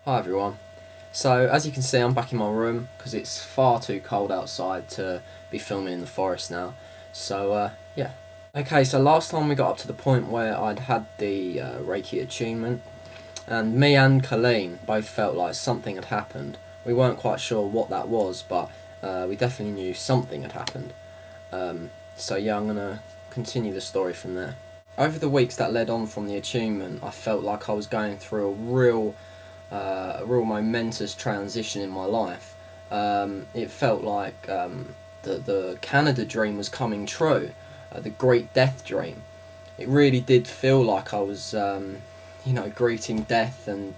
Hi everyone. So as you can see, I'm back in my room because it's far too cold outside to be filming in the forest now. So yeah. Okay, so last time we got up to the point where I'd had the Reiki attunement, and me and Colleen both felt like something had happened. We weren't quite sure what that was, but we definitely knew something had happened. So yeah, I'm gonna continue the story from there. Over the weeks that led on from the attunement, I felt like I was going through a real momentous transition in my life. It felt like the Canada dream was coming true, the Great Death dream. It really did feel like I was, greeting death and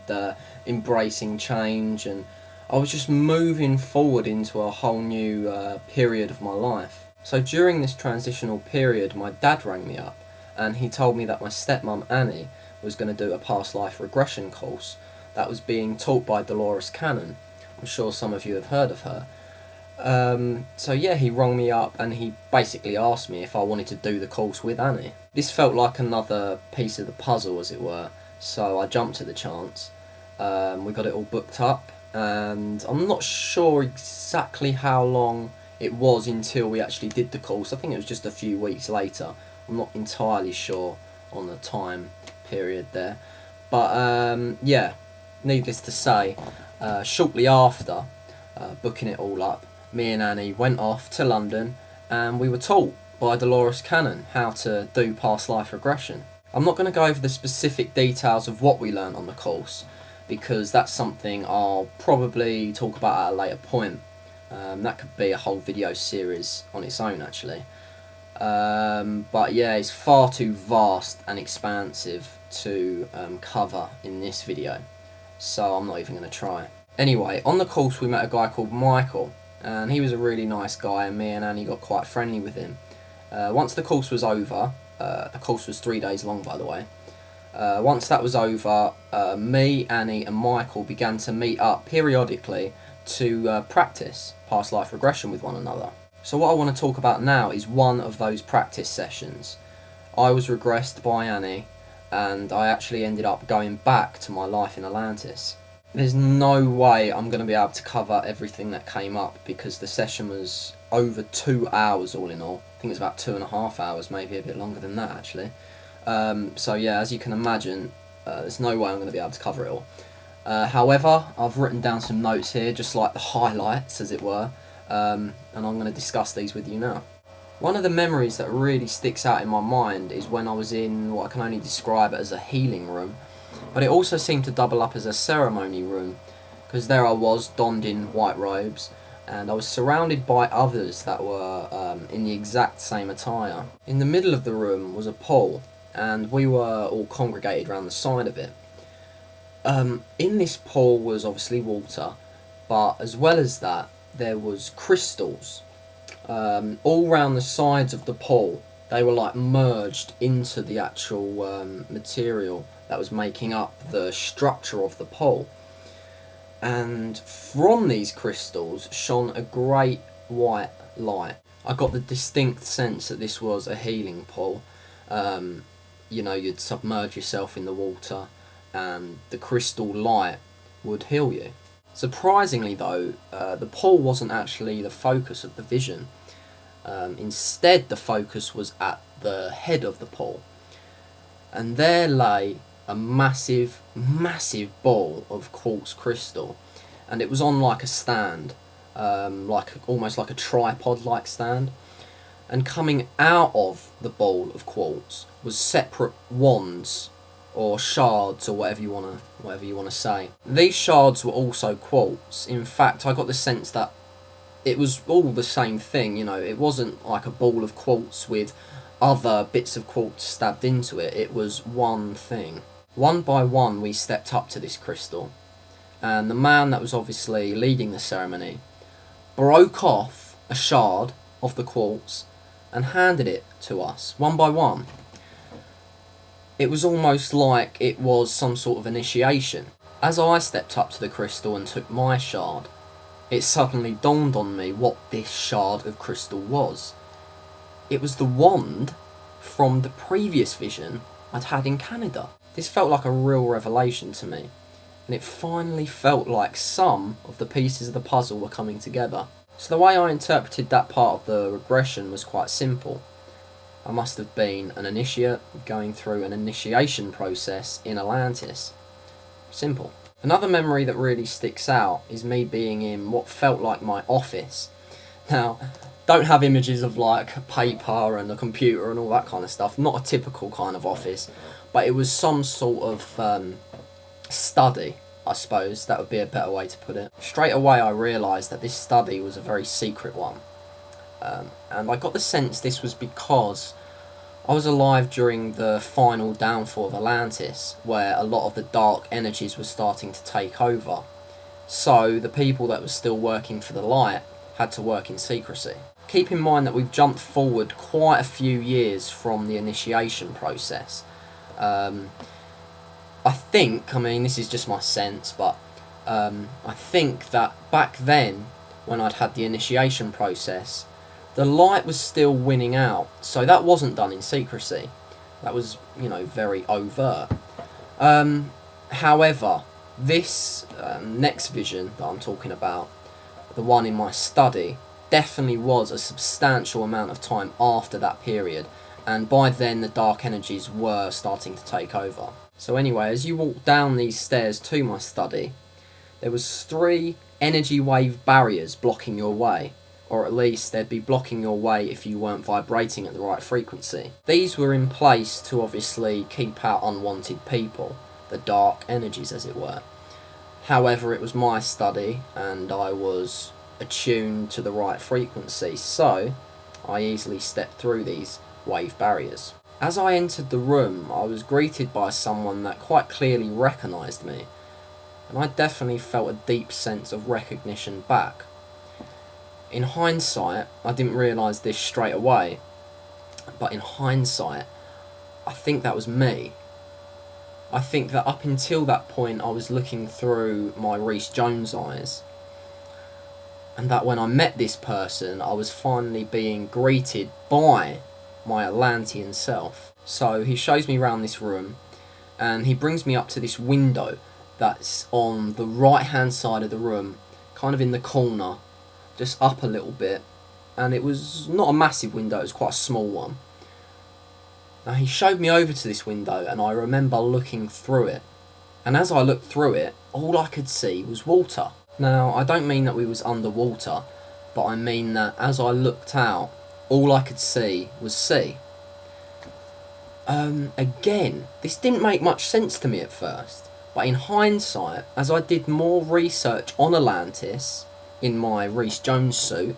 embracing change, and I was just moving forward into a whole new period of my life. So during this transitional period, my dad rang me up, and he told me that my stepmom Annie was going to do a past life regression course that was being taught by Dolores Cannon. I'm sure some of you have heard of her. So yeah, he rang me up and he basically asked me if I wanted to do the course with Annie. This felt like another piece of the puzzle, as it were, so I jumped at the chance. We got it all booked up, and I'm not sure exactly how long it was until we actually did the course. I think it was just a few weeks later. I'm not entirely sure on the time period there. But yeah, needless to say, shortly after booking it all up, me and Annie went off to London, and we were taught by Dolores Cannon how to do past life regression. I'm not going to go over the specific details of what we learned on the course, because that's something I'll probably talk about at a later point. That could be a whole video series on its own, actually. But yeah, it's far too vast and expansive to cover in this video, so I'm not even going to try. Anyway, on the course we met a guy called Michael, and he was a really nice guy, and me and Annie got quite friendly with him. Once the course was over, the course was 3 days long, by the way. Once that was over, me, Annie and Michael began to meet up periodically to practice past life regression with one another. So what I want to talk about now is one of those practice sessions. I was regressed by Annie, and I actually ended up going back to my life in Atlantis. There's no way I'm going to be able to cover everything that came up, because the session was over 2 hours all in all. I think it was about 2.5 hours, maybe a bit longer than that actually. So yeah, as you can imagine, there's no way I'm going to be able to cover it all. However, I've written down some notes here, just like the highlights, as it were, and I'm going to discuss these with you now. One of the memories that really sticks out in my mind is when I was in what I can only describe as a healing room, but it also seemed to double up as a ceremony room, because there I was, donned in white robes, and I was surrounded by others that were in the exact same attire. In the middle of the room was a pool, and we were all congregated around the side of it. In this pool was obviously water, but as well as that, there was crystals all round the sides of the pool. They were like merged into the actual material that was making up the structure of the pool. And from these crystals shone a great white light. I got the distinct sense that this was a healing pool. You'd submerge yourself in the water, and the crystal light would heal you. Surprisingly though, the pool wasn't actually the focus of the vision. Instead, the focus was at the head of the pool, and there lay a massive ball of quartz crystal, and it was on like a stand, almost like a tripod-like stand. And coming out of the ball of quartz was separate wands, or shards, or whatever you wanna say. These shards were also quartz. In fact, I got the sense that it was all the same thing. It wasn't like a ball of quartz with other bits of quartz stabbed into it. It was one thing. One by one, we stepped up to this crystal, and the man that was obviously leading the ceremony broke off a shard of the quartz and handed it to us, one by one. It was almost like it was some sort of initiation. As I stepped up to the crystal and took my shard, it suddenly dawned on me what this shard of crystal was. It was the wand from the previous vision I'd had in Canada. This felt like a real revelation to me, and it finally felt like some of the pieces of the puzzle were coming together. So the way I interpreted that part of the regression was quite simple. I must have been an initiate going through an initiation process in Atlantis. Simple. Another memory that really sticks out is me being in what felt like my office. Now, don't have images of like paper and a computer and all that kind of stuff, not a typical kind of office, but it was some sort of study, I suppose, that would be a better way to put it. Straight away I realised that this study was a very secret one, and I got the sense this was because I was alive during the final downfall of Atlantis, where a lot of the dark energies were starting to take over. So the people that were still working for the light had to work in secrecy. Keep in mind that we've jumped forward quite a few years from the initiation process. I mean this is just my sense, but I think that back then, when I'd had the initiation process, the light was still winning out, so that wasn't done in secrecy. That was, very overt. However, this next vision that I'm talking about, the one in my study, definitely was a substantial amount of time after that period, and by then the dark energies were starting to take over. So anyway, as you walk down these stairs to my study, there was 3 energy wave barriers blocking your way, or at least they'd be blocking your way if you weren't vibrating at the right frequency. These were in place to obviously keep out unwanted people, the dark energies as it were. However, it was my study and I was attuned to the right frequency, so I easily stepped through these wave barriers. As I entered the room, I was greeted by someone that quite clearly recognised me, and I definitely felt a deep sense of recognition back. In hindsight, I didn't realise this straight away, but in hindsight, I think that was me. I think that up until that point I was looking through my Rhys Jones eyes, and that when I met this person I was finally being greeted by my Atlantean self. So he shows me around this room and he brings me up to this window that's on the right hand side of the room, kind of in the corner, just up a little bit, and it was not a massive window, it was quite a small one. Now he showed me over to this window and I remember looking through it, and as I looked through it, all I could see was water. Now I don't mean that we was underwater, but I mean that as I looked out, all I could see was sea. Again, this didn't make much sense to me at first, but in hindsight, as I did more research on Atlantis in my Rhys Jones suit,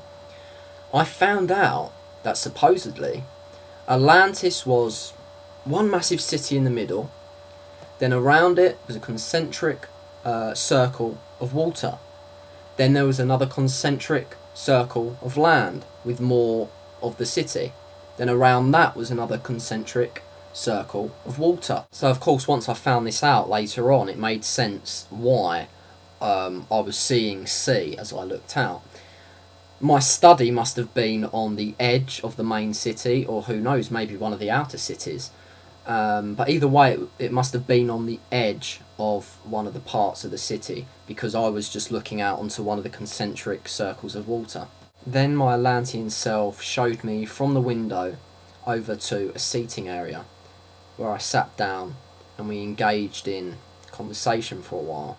I found out that supposedly Atlantis was one massive city in the middle, then around it was a concentric circle of water. Then there was another concentric circle of land with more of the city. Then around that was another concentric circle of water. So of course once I found this out later on, it made sense why I was seeing sea as I looked out. My study must have been on the edge of the main city, or who knows, maybe one of the outer cities. But either way, it must have been on the edge of one of the parts of the city, because I was just looking out onto one of the concentric circles of water. Then my Atlantean self showed me from the window over to a seating area, where I sat down and we engaged in conversation for a while.